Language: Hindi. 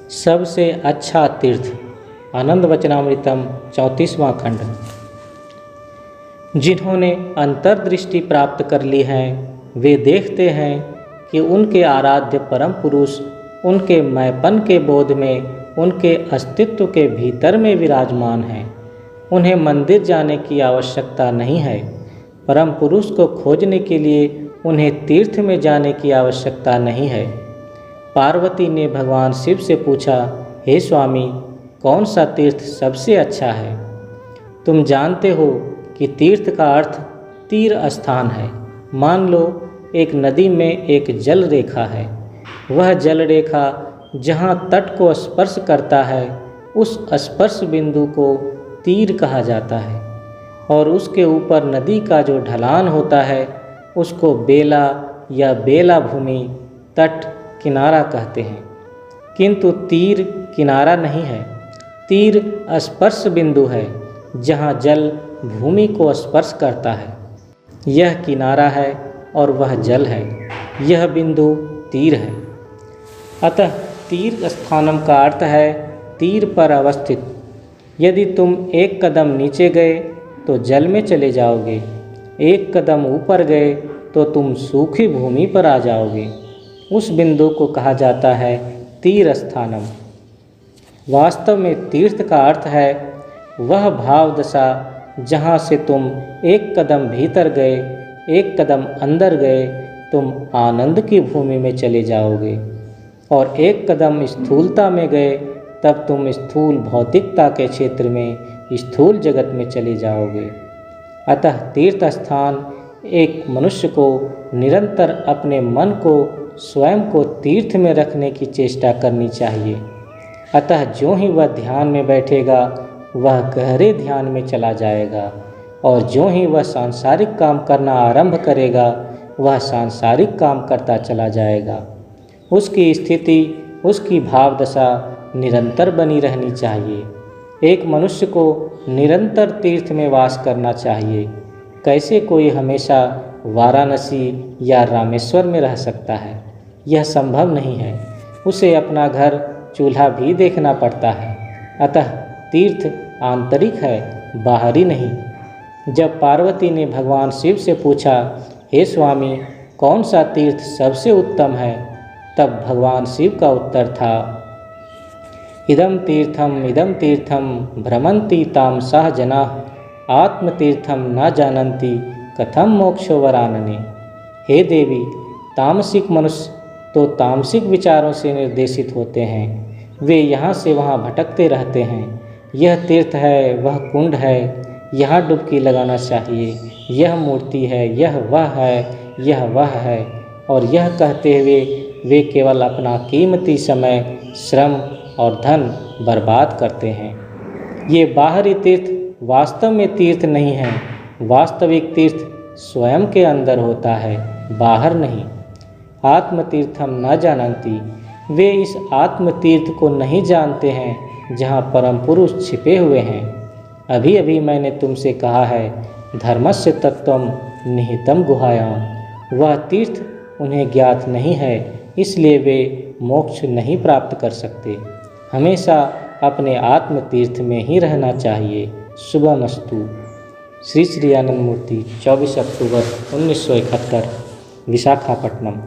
सबसे अच्छा तीर्थ। आनंद वचनामृतम 34वां खंड। जिन्होंने अंतर्दृष्टि प्राप्त कर ली है वे देखते हैं कि उनके आराध्य परम पुरुष उनके मैंपन के बोध में, उनके अस्तित्व के भीतर में विराजमान हैं। उन्हें मंदिर जाने की आवश्यकता नहीं है। परम पुरुष को खोजने के लिए उन्हें तीर्थ में जाने की आवश्यकता नहीं है। पार्वती ने भगवान शिव से पूछा, हे स्वामी, कौन सा तीर्थ सबसे अच्छा है? तुम जानते हो कि तीर्थ का अर्थ तीर स्थान है। मान लो एक नदी में एक जल रेखा है। वह जल रेखा जहाँ तट को स्पर्श करता है उस स्पर्श बिंदु को तीर कहा जाता है, और उसके ऊपर नदी का जो ढलान होता है उसको बेला या बेला भूमि, तट, किनारा कहते हैं। किंतु तीर किनारा नहीं है। तीर स्पर्श बिंदु है जहाँ जल भूमि को स्पर्श करता है। यह किनारा है और वह जल है। यह बिंदु तीर है। अतः तीर स्थानम का अर्थ है तीर पर अवस्थित। यदि तुम एक कदम नीचे गए तो जल में चले जाओगे, एक कदम ऊपर गए तो तुम सूखी भूमि पर आ जाओगे। उस बिंदु को कहा जाता है तीर स्थानम। वास्तव में तीर्थ का अर्थ है वह भाव दशा जहाँ से तुम एक कदम भीतर गए, एक कदम अंदर गए, तुम आनंद की भूमि में चले जाओगे, और एक कदम स्थूलता में गए तब तुम स्थूल भौतिकता के क्षेत्र में, स्थूल जगत में चले जाओगे। अतः तीर्थ स्थान एक मनुष्य को निरंतर अपने मन को, स्वयं को तीर्थ में रखने की चेष्टा करनी चाहिए। अतः जो ही वह ध्यान में बैठेगा वह गहरे ध्यान में चला जाएगा, और जो ही वह सांसारिक काम करना आरंभ करेगा वह सांसारिक काम करता चला जाएगा। उसकी स्थिति, उसकी भाव दशा निरंतर बनी रहनी चाहिए। एक मनुष्य को निरंतर तीर्थ में वास करना चाहिए। कैसे कोई हमेशा वाराणसी या रामेश्वर में रह सकता है? यह संभव नहीं है। उसे अपना घर, चूल्हा भी देखना पड़ता है। अतः तीर्थ आंतरिक है, बाहरी नहीं। जब पार्वती ने भगवान शिव से पूछा, हे स्वामी, कौन सा तीर्थ सबसे उत्तम है? तब भगवान शिव का उत्तर था, इदम तीर्थम भ्रमंती ताम सह जना आत्मतीर्थम न जानन्ति कथम मोक्षो वरानने। हे देवी, तामसिक मनुष्य तो तामसिक विचारों से निर्देशित होते हैं। वे यहाँ से वहाँ भटकते रहते हैं। यह तीर्थ है, वह कुंड है, यहाँ डुबकी लगाना चाहिए, यह मूर्ति है, यह वह है, यह वह है, और यह कहते हुए वे केवल अपना कीमती समय, श्रम और धन बर्बाद करते हैं। ये बाहरी तीर्थ वास्तव में तीर्थ नहीं है। वास्तविक तीर्थ स्वयं के अंदर होता है, बाहर नहीं। आत्मतीर्थम न जानन्ति, वे इस आत्मतीर्थ को नहीं जानते हैं जहाँ परम पुरुष छिपे हुए हैं। अभी अभी मैंने तुमसे कहा है, धर्मस्य तत्वम निहितम गुहायाम। वह तीर्थ उन्हें ज्ञात नहीं है, इसलिए वे मोक्ष नहीं प्राप्त कर सकते। हमेशा अपने आत्म तीर्थ में ही रहना चाहिए। शुभमस्तु। श्री श्री आनंद मूर्ति, 24 अक्टूबर 1971, विशाखापट्टनम।